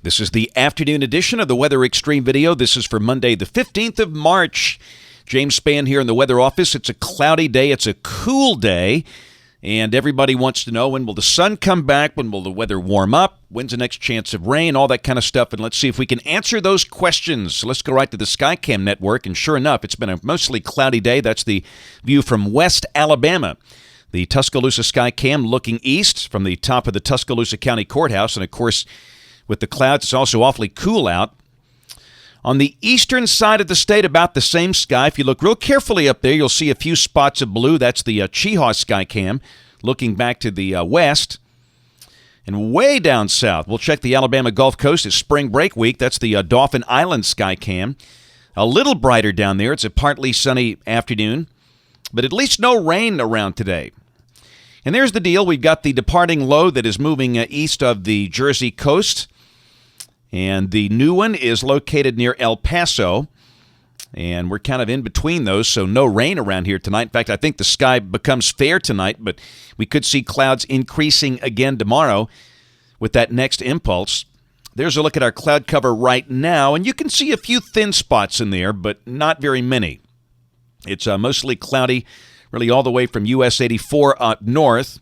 This is the afternoon edition of the Weather Xtreme video. This is for Monday, the 15th of March. James Spann here in the weather office. It's a cloudy day. It's a cool day. And everybody wants to know, when will the sun come back? When will the weather warm up? When's the next chance of rain? All that kind of stuff. And let's see if we can answer those questions. So let's go right to the Skycam network. And sure enough, it's been a mostly cloudy day. That's the view from West Alabama. The Tuscaloosa Skycam looking east from the top of the Tuscaloosa County Courthouse. And of course, with the clouds, it's also awfully cool out. On the eastern side of the state, about the same sky. If you look real carefully up there, you'll see a few spots of blue. That's the Chehaw Skycam looking back to the west. And way down south, we'll check the Alabama Gulf Coast. It's spring break week. That's the Dauphin Island Skycam. A little brighter down there. It's a partly sunny afternoon, but at least no rain around today. And there's the deal. We've got the departing low that is moving east of the Jersey coast. And the new one is located near El Paso. And we're kind of in between those, so no rain around here tonight. In fact, I think the sky becomes fair tonight, but we could see clouds increasing again tomorrow with that next impulse. There's a look at our cloud cover right now, and you can see a few thin spots in there, but not very many. It's mostly cloudy, really all the way from US 84 up north,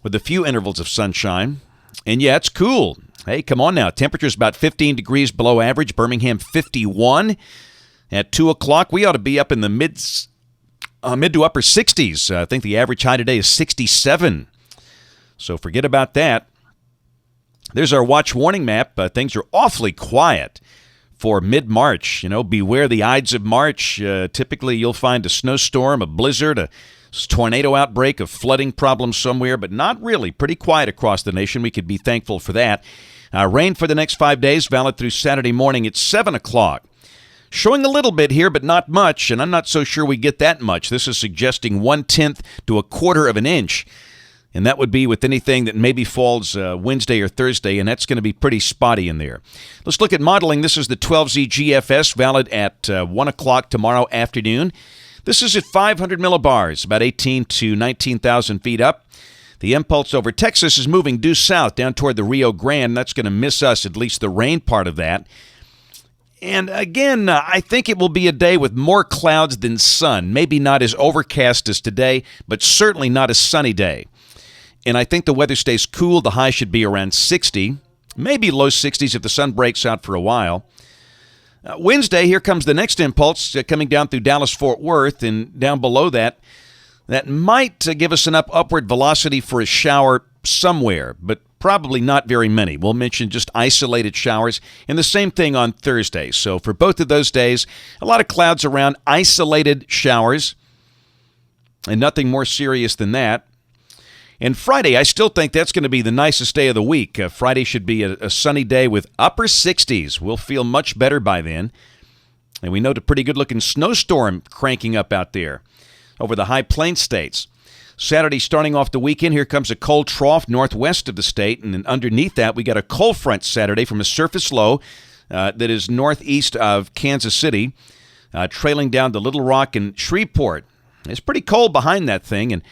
with a few intervals of sunshine. And yeah, it's cool. Hey, come on now. Temperature's about 15 degrees below average. Birmingham, 51. At 2 o'clock, we ought to be up in the mid to upper 60s. I think the average high today is 67. So forget about that. There's our watch warning map. Things are awfully quiet for mid-March. You know, beware the Ides of March. Typically, you'll find a snowstorm, a blizzard, a tornado outbreak, a flooding problem somewhere, but not really. Pretty quiet across the nation. We could be thankful for that. Rain for the next 5 days, valid through Saturday morning at 7 o'clock. Showing a little bit here, but not much, and I'm not so sure we get that much. This is suggesting 1/10 to 1/4 of an inch, and that would be with anything that maybe falls Wednesday or Thursday, and that's going to be pretty spotty in there. Let's look at modeling. This is the 12Z GFS, valid at 1 o'clock tomorrow afternoon. This is at 500 millibars, about 18 to 19,000 feet up. The impulse over Texas is moving due south down toward the Rio Grande. That's going to miss us, at least the rain part of that. And again, I think it will be a day with more clouds than sun. Maybe not as overcast as today, but certainly not a sunny day. And I think the weather stays cool. The high should be around 60, maybe low 60s if the sun breaks out for a while. Wednesday, here comes the next impulse coming down through Dallas-Fort Worth, and down below that might give us enough upward velocity for a shower somewhere, but probably not very many. We'll mention just isolated showers, and the same thing on Thursday. So for both of those days, a lot of clouds around, isolated showers, and nothing more serious than that. And Friday, I still think that's going to be the nicest day of the week. Friday should be a sunny day with upper 60s. We'll feel much better by then. And we note a pretty good-looking snowstorm cranking up out there over the high plain states. Saturday, starting off the weekend, here comes a cold trough northwest of the state, and then underneath that, we got a cold front Saturday from a surface low that is northeast of Kansas City, trailing down to Little Rock and Shreveport. It's pretty cold behind that thing, and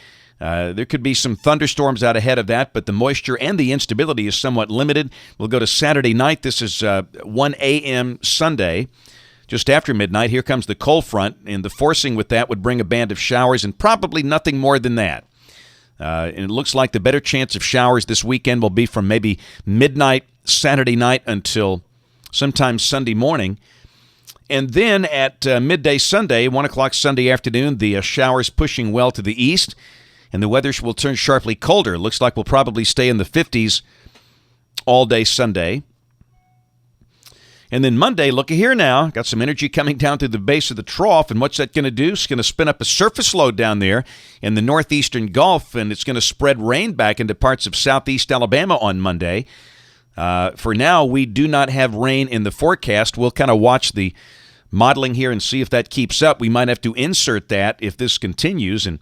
there could be some thunderstorms out ahead of that, but the moisture and the instability is somewhat limited. We'll go to Saturday night. This is 1 a.m. Sunday. Just after midnight, here comes the cold front, and the forcing with that would bring a band of showers and probably nothing more than that. And it looks like the better chance of showers this weekend will be from maybe midnight Saturday night until sometime Sunday morning. And then at midday Sunday, 1 o'clock Sunday afternoon, the showers pushing well to the east, and the weather will turn sharply colder. Looks like we'll probably stay in the 50s all day Sunday. And then Monday, looky here now, got some energy coming down through the base of the trough, and what's that going to do? It's going to spin up a surface low down there in the northeastern Gulf, and it's going to spread rain back into parts of southeast Alabama on Monday. For now, we do not have rain in the forecast. We'll kind of watch the modeling here and see if that keeps up. We might have to insert that if this continues, and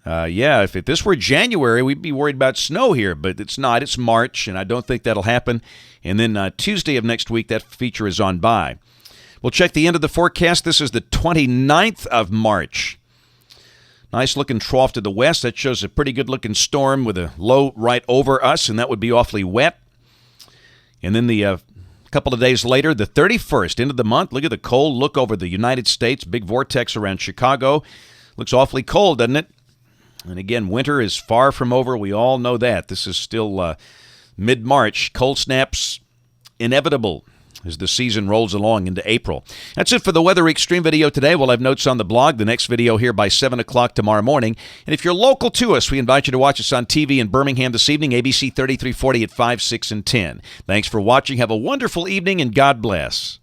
if this were January, we'd be worried about snow here, but it's not. It's March, and I don't think that'll happen. And then Tuesday of next week, that feature is on by. We'll check the end of the forecast. This is the 29th of March. Nice-looking trough to the west. That shows a pretty good-looking storm with a low right over us, and that would be awfully wet. And then the A couple of days later, the 31st, end of the month. Look at the cold look over the United States. Big vortex around Chicago. Looks awfully cold, doesn't it? And again, winter is far from over. We all know that. This is still mid-March. Cold snaps inevitable as the season rolls along into April. That's it for the Weather Xtreme video today. We'll have notes on the blog. The next video here by 7 o'clock tomorrow morning. And if you're local to us, we invite you to watch us on TV in Birmingham this evening, ABC 3340 at 5, 6, and 10. Thanks for watching. Have a wonderful evening, and God bless.